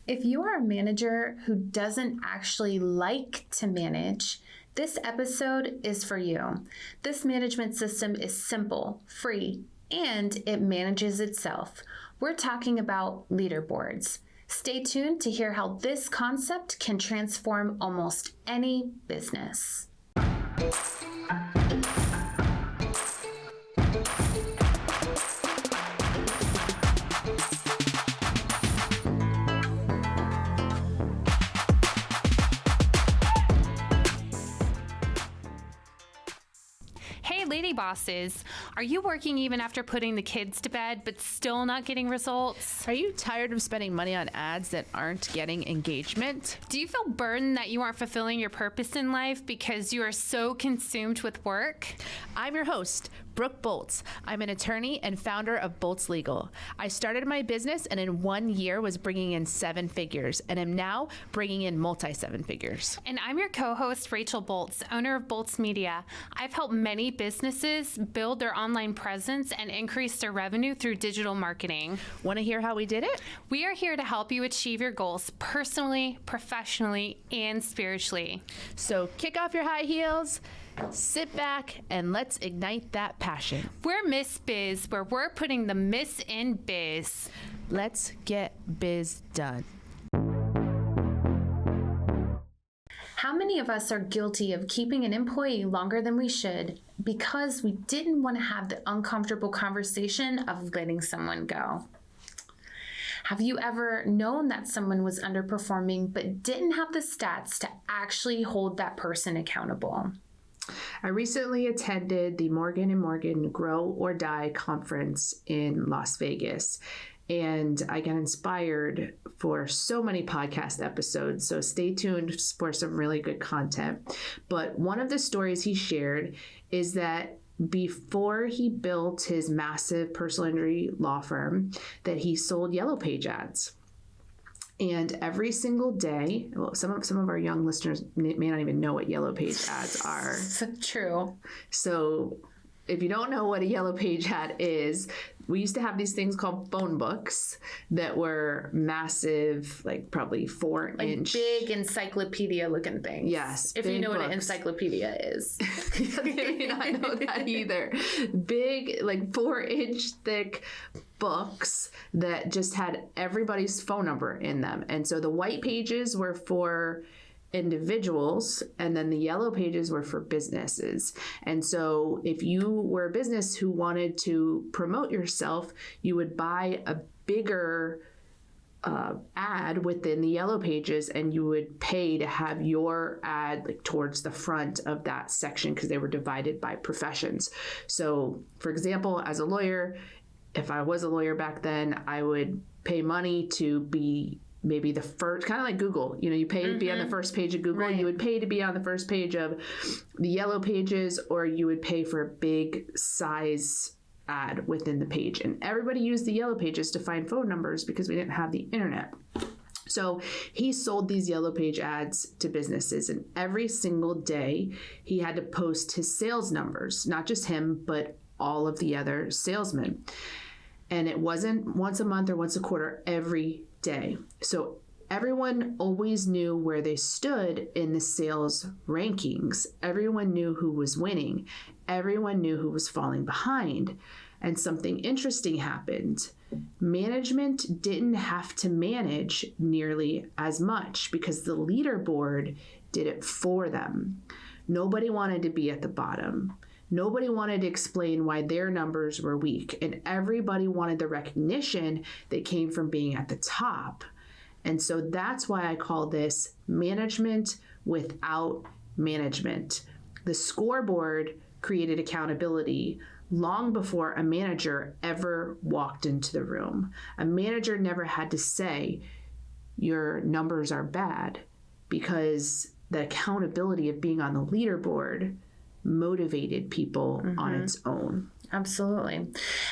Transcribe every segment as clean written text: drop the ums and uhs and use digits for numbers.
If you are a manager who doesn't actually like to manage, this episode is for you. This management system is simple, free, and it manages itself. We're talking about leaderboards. Stay tuned to hear how this concept can transform almost any business. Lady bosses, are you working even after putting the kids to bed but still not getting results? Are you tired of spending money on ads that aren't getting engagement? Do you feel burdened that you aren't fulfilling your purpose in life because you are so consumed with work? I'm your host, Brooke Bolts. I'm an attorney and founder of Bolts Legal. I started my business and in 1 year was bringing in 7 figures and am now bringing in multi-7 figures. And I'm your co-host, Rachel Bolts, owner of Bolts Media. I've helped many businesses build their online presence and increase their revenue through digital marketing. Want to hear how we did it? We are here to help you achieve your goals personally, professionally, and spiritually. So kick off your high heels, sit back, and let's ignite that passion. We're Miss Biz, where we're putting the Miss in biz. Let's get biz done. How many of us are guilty of keeping an employee longer than we should because we didn't want to have the uncomfortable conversation of letting someone go? Have you ever known that someone was underperforming but didn't have the stats to actually hold that person accountable? I recently attended the Morgan & Morgan Grow or Die conference in Las Vegas, and I got inspired for so many podcast episodes, so stay tuned for some really good content. But one of the stories he shared is that before he built his massive personal injury law firm, that he sold Yellow Page ads. And every single day, well, some of our young listeners may not even know what Yellow Page ads are. True. So if you don't know what a Yellow Page ad is, we used to have these things called phone books that were massive, like probably 4-inch. Big encyclopedia looking things. Yes. If you know what an encyclopedia is. They may not know that either. Big, like 4-inch thick books that just had everybody's phone number in them. And so the white pages were for individuals, and then the yellow pages were for businesses. And so if you were a business who wanted to promote yourself, you would buy a bigger ad within the yellow pages, and you would pay to have your ad like towards the front of that section because they were divided by professions. So for example, as a lawyer, if I was a lawyer back then, I would pay money to be maybe the first, kind of like Google, you pay to be on the first page of Google. Right. You would pay to be on the first page of the yellow pages, or you would pay for a big size ad within the page. And everybody used the yellow pages to find phone numbers because we didn't have the internet. So he sold these yellow page ads to businesses, and every single day he had to post his sales numbers, not just him, but all of the other salesmen. And it wasn't once a month or once a quarter, every day. So everyone always knew where they stood in the sales rankings. Everyone knew who was winning. Everyone knew who was falling behind. And something interesting happened. Management didn't have to manage nearly as much because the leaderboard did it for them. Nobody wanted to be at the bottom. Nobody wanted to explain why their numbers were weak, and everybody wanted the recognition that came from being at the top. And so that's why I call this management without management. The scoreboard created accountability long before a manager ever walked into the room. A manager never had to say, your numbers are bad, because the accountability of being on the leaderboard motivated people on its own. Absolutely.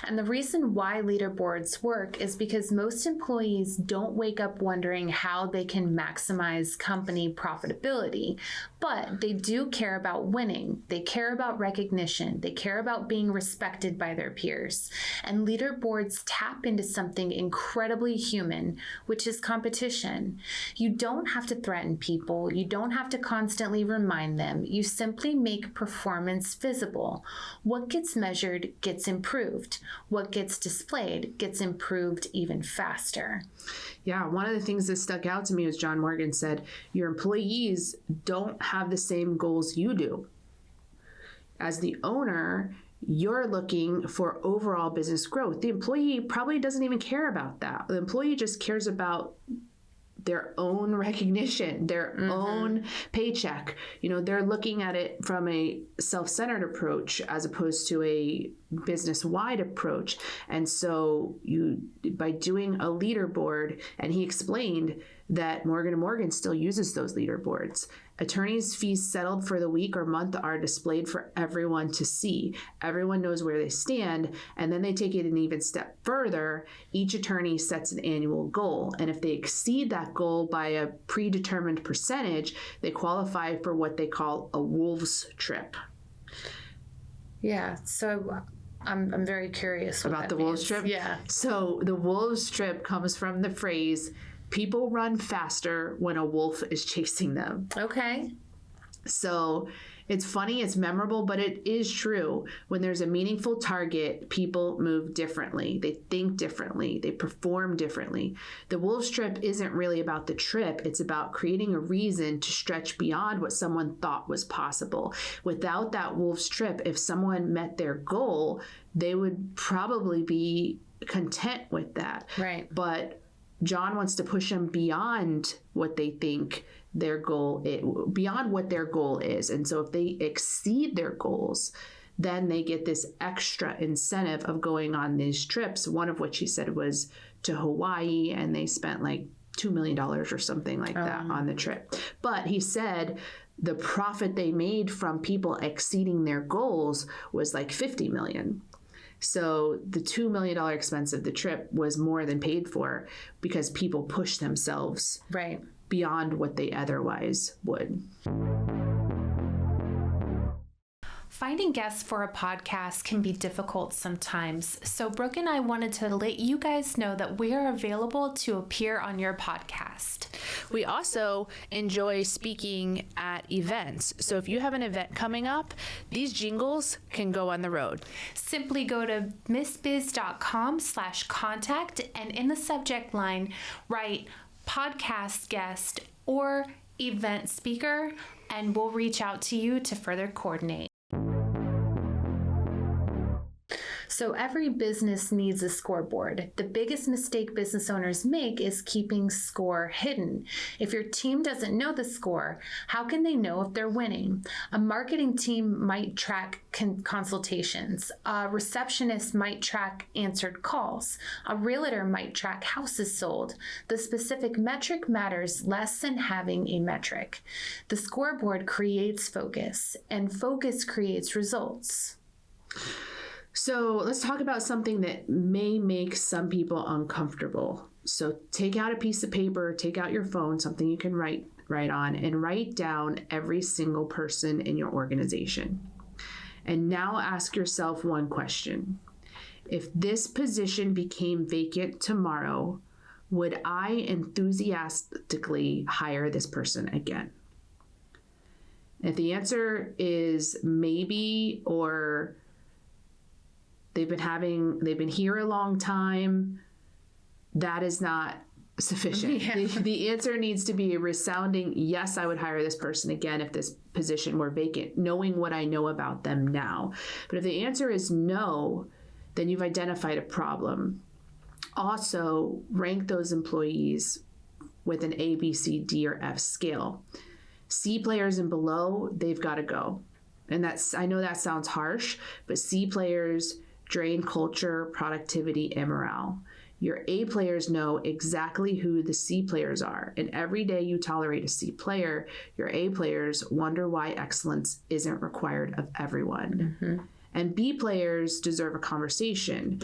And the reason why leaderboards work is because most employees don't wake up wondering how they can maximize company profitability, but they do care about winning. They care about recognition. They care about being respected by their peers. And leaderboards tap into something incredibly human, which is competition. You don't have to threaten people. You don't have to constantly remind them. You simply make performance visible. What gets measured gets improved. What gets displayed gets improved even faster. Yeah, one of the things that stuck out to me was John Morgan said, your employees don't have the same goals you do. As the owner, you're looking for overall business growth. The employee probably doesn't even care about that. The employee just cares about their own recognition, their own paycheck. They're looking at it from a self-centered approach as opposed to a business-wide approach. And so by doing a leaderboard, and he explained that Morgan & Morgan still uses those leaderboards. Attorneys' fees settled for the week or month are displayed for everyone to see. Everyone knows where they stand, and then they take it an even step further. Each attorney sets an annual goal, and if they exceed that goal by a predetermined percentage, they qualify for what they call a wolves trip. Yeah, so I'm very curious what about that the means. wolves trip. Yeah. So the wolves trip comes from the phrase, people run faster when a wolf is chasing them. Okay. So it's funny, it's memorable, but it is true. When there's a meaningful target, people move differently. They think differently. They perform differently. The wolf's trip isn't really about the trip. It's about creating a reason to stretch beyond what someone thought was possible. Without that wolf's trip, if someone met their goal, they would probably be content with that. Right. But John wants to push them beyond what they think their goal is, beyond what their goal is. And so if they exceed their goals, then they get this extra incentive of going on these trips, one of which he said was to Hawaii, and they spent like $2 million or something like that on the trip. But he said the profit they made from people exceeding their goals was like $50 million. So the $2 million expense of the trip was more than paid for because people push themselves Right. beyond what they otherwise would. Finding guests for a podcast can be difficult sometimes, so Brooke and I wanted to let you guys know that we are available to appear on your podcast. We also enjoy speaking at events. So if you have an event coming up, these jingles can go on the road. Simply go to missbiz.com/contact and in the subject line, write podcast guest or event speaker, and we'll reach out to you to further coordinate. So every business needs a scoreboard. The biggest mistake business owners make is keeping score hidden. If your team doesn't know the score, how can they know if they're winning? A marketing team might track consultations. A receptionist might track answered calls. A realtor might track houses sold. The specific metric matters less than having a metric. The scoreboard creates focus, and focus creates results. So let's talk about something that may make some people uncomfortable. So take out a piece of paper, take out your phone, something you can write on, and write down every single person in your organization. And now ask yourself one question. If this position became vacant tomorrow, would I enthusiastically hire this person again? If the answer is maybe, or they've been here a long time, that is not sufficient. Yeah. The answer needs to be a resounding, yes, I would hire this person again if this position were vacant, knowing what I know about them now. But if the answer is no, then you've identified a problem. Also, rank those employees with an A, B, C, D, or F scale. C players and below, they've got to go. And I know that sounds harsh, but C players drain culture, productivity, and morale. Your A players know exactly who the C players are. And every day you tolerate a C player, your A players wonder why excellence isn't required of everyone. Mm-hmm. And B players deserve a conversation.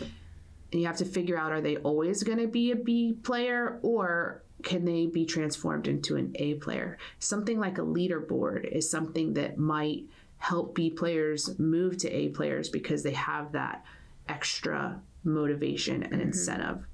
And you have to figure out, are they always going to be a B player, or can they be transformed into an A player? Something like a leaderboard is something that might help B players move to A players because they have that extra motivation and incentive.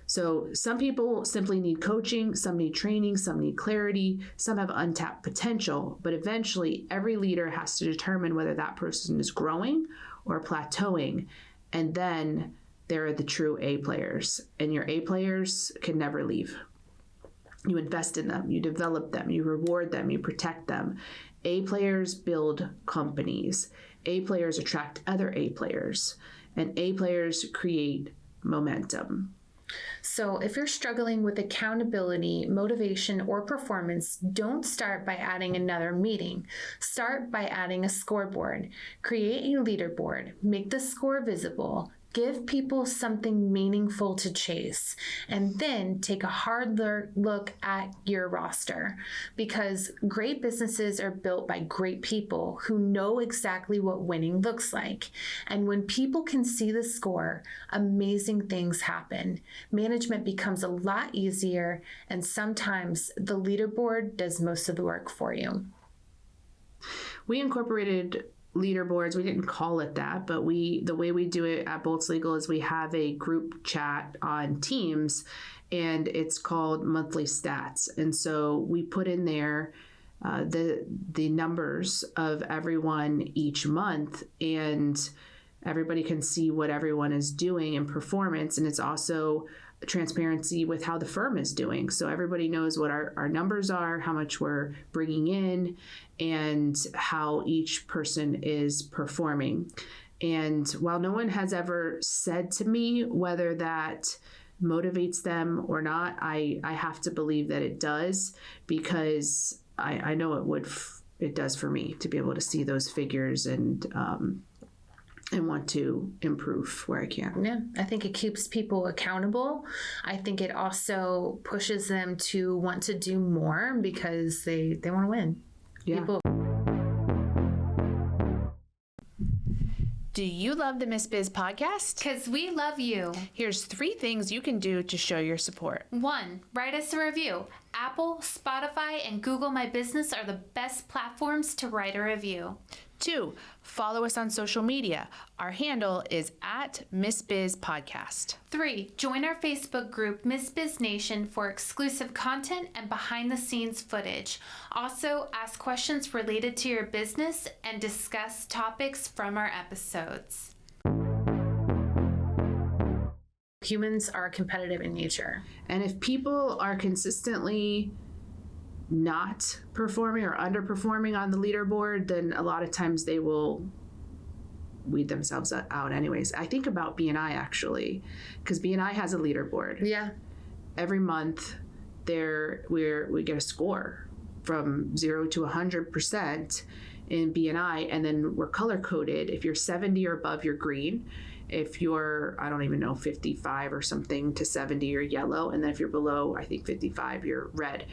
So some people simply need coaching, some need training, some need clarity, some have untapped potential, but eventually every leader has to determine whether that person is growing or plateauing. And then there are the true A players, and your A players can never leave. You invest in them, you develop them, you reward them, you protect them. A players build companies. A players attract other A players, and A players create momentum. So if you're struggling with accountability, motivation, or performance, don't start by adding another meeting. Start by adding a scoreboard. Create a leaderboard. Make the score visible. Give people something meaningful to chase, and then take a hard look at your roster, because great businesses are built by great people who know exactly what winning looks like. And when people can see the score, amazing things happen. Management becomes a lot easier, and sometimes the leaderboard does most of the work for you. We incorporated leaderboards. We didn't call it that, but the way we do it at Bolts Legal is we have a group chat on Teams, and it's called monthly stats. And so we put in there the numbers of everyone each month, and everybody can see what everyone is doing in performance. And it's also transparency with how the firm is doing. So everybody knows what our numbers are, how much we're bringing in, and how each person is performing. And while no one has ever said to me whether that motivates them or not, I have to believe that it does, because I know it does for me to be able to see those figures and want to improve where I can. Yeah, I think it keeps people accountable. I think it also pushes them to want to do more because they want to win. Yeah. People. Do you love the Miss Biz podcast? Because we love you. Here's 3 things you can do to show your support. 1, write us a review. Apple, Spotify, and Google My Business are the best platforms to write a review. 2, follow us on social media. Our handle is @MissBizPodcast. 3, join our Facebook group, Miss Biz Nation, for exclusive content and behind-the-scenes footage. Also, ask questions related to your business and discuss topics from our episodes. Humans are competitive in nature. And if people are consistently not performing or underperforming on the leaderboard, then a lot of times they will weed themselves out anyways. I think about BNI actually, because BNI has a leaderboard. Yeah. Every month we get a score from 0 to 100% in BNI, and then we're color coded. If you're 70 or above, you're green. If you're, I don't even know, 55 or something to 70, you're yellow. And then if you're below, I think 55, you're red.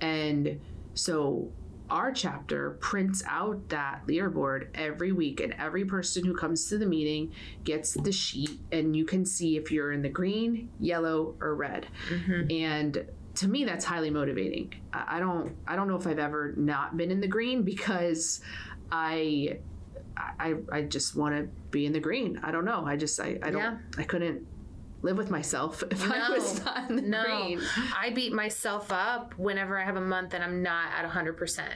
And so our chapter prints out that leaderboard every week, and every person who comes to the meeting gets the sheet, and you can see if you're in the green, yellow, or red. Mm-hmm. And to me, that's highly motivating. I don't know if I've ever not been in the green, because I just want to be in the green. I don't know. I couldn't live with myself if I was not in the green. I beat myself up whenever I have a month and I'm not at 100%.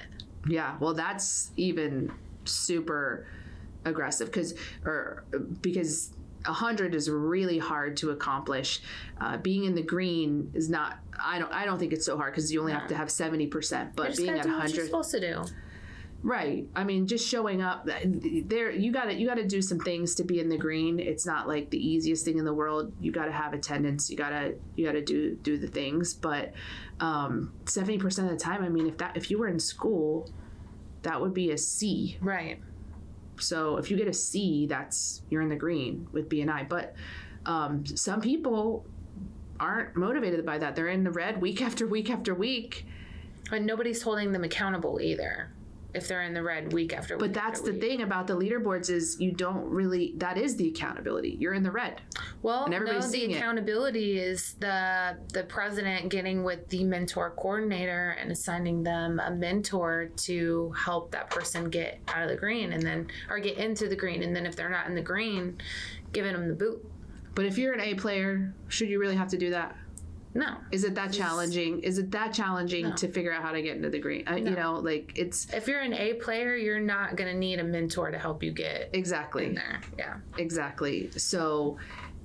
Yeah, well, that's even super aggressive because 100 is really hard to accomplish. Being in the green is not. I don't think it's so hard because you only have to have 70%. But being at 100, what you're supposed to do. Right. I mean, just showing up there, you got to do some things to be in the green. It's not like the easiest thing in the world. You got to have attendance. You got to do the things. But 70% of the time, I mean, if you were in school, that would be a C. Right. So if you get a C, you're in the green with BNI. But some people aren't motivated by that. They're in the red week after week after week. And nobody's holding them accountable either if they're in the red week after week. But that's the thing about the leaderboards is you don't really, that is the accountability. You're in the red. Well, and no, everybody's the seeing it. accountability is the president getting with the mentor coordinator and assigning them a mentor to help that person get out of the green or get into the green. And then if they're not in the green, giving them the boot. But if you're an A player, should you really have to do that? No. Is it that challenging? Is it that challenging to figure out how to get into the green? No. You know, like it's... If you're an A player, you're not going to need a mentor to help you get Exactly. in there. Yeah. Exactly. So,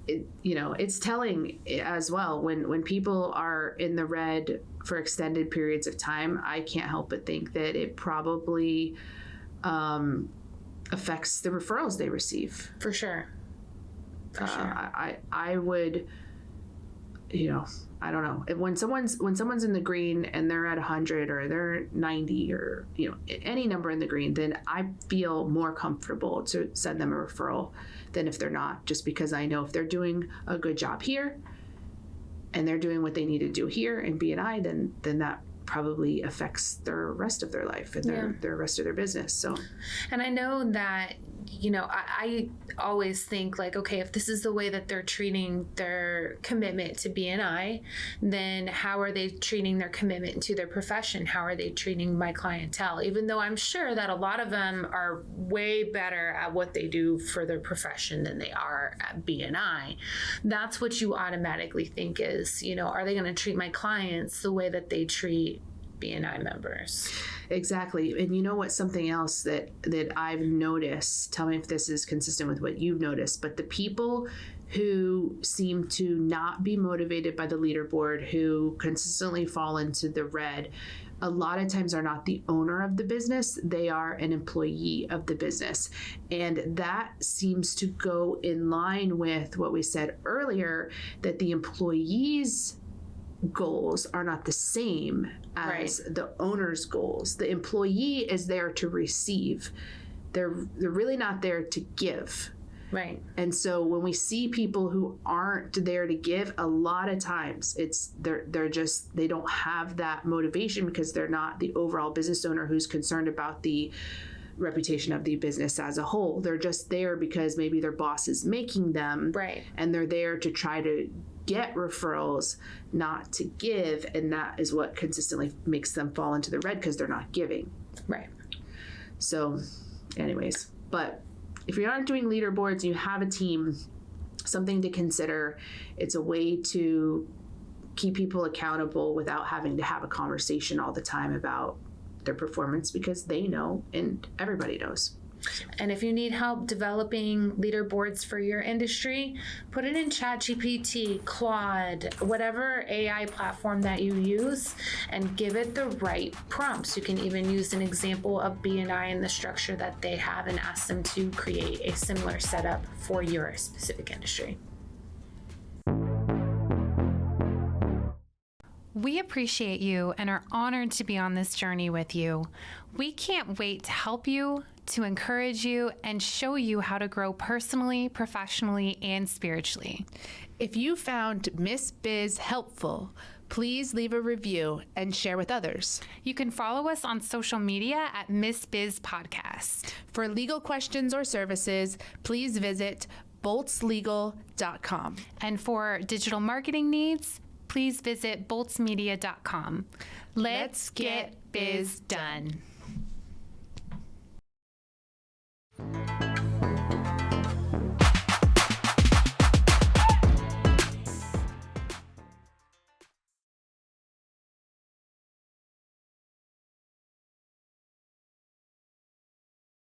it's telling as well when people are in the red for extended periods of time, I can't help but think that it probably affects the referrals they receive. For sure. For sure. I would... I don't know. When someone's in the green and they're at 100 or they're 90 or any number in the green, then I feel more comfortable to send them a referral than if they're not. Just because I know if they're doing a good job here and they're doing what they need to do here in B&I, then that probably affects their rest of their life and their rest of their business. So, and I know that I always think like, okay, if this is the way that they're treating their commitment to B&I, then how are they treating their commitment to their profession? How are they treating my clientele? Even though I'm sure that a lot of them are way better at what they do for their profession than they are at B&I. That's what you automatically think is, are they going to treat my clients the way that they treat B&I members? Exactly. And you know what, something else that I've noticed, tell me if this is consistent with what you've noticed, but the people who seem to not be motivated by the leaderboard, who consistently fall into the red, a lot of times are not the owner of the business, they are an employee of the business. And that seems to go in line with what we said earlier, that the employees' goals are not the same as the owner's goals. The employee is there to receive. They're really not there to give. Right. And so when we see people who aren't there to give, a lot of times they don't have that motivation because they're not the overall business owner who's concerned about the reputation of the business as a whole. They're just there because maybe their boss is making them. Right. And they're there to try to get referrals, not to give, and that is what consistently makes them fall into the red because they're not giving. Right. So anyways, but if you aren't doing leaderboards, you have a team, something to consider. It's a way to keep people accountable without having to have a conversation all the time about their performance, because they know and everybody knows. And if you need help developing leaderboards for your industry, put it in ChatGPT, Claude, whatever AI platform that you use, and give it the right prompts. You can even use an example of B&I and the structure that they have and ask them to create a similar setup for your specific industry. We appreciate you and are honored to be on this journey with you. We can't wait to help you, to encourage you, and show you how to grow personally, professionally, and spiritually. If you found Miss Biz helpful, please leave a review and share with others. You can follow us on social media at Miss Biz Podcast. For legal questions or services, please visit boltslegal.com. And for digital marketing needs, please visit boltsmedia.com. Let's get biz done.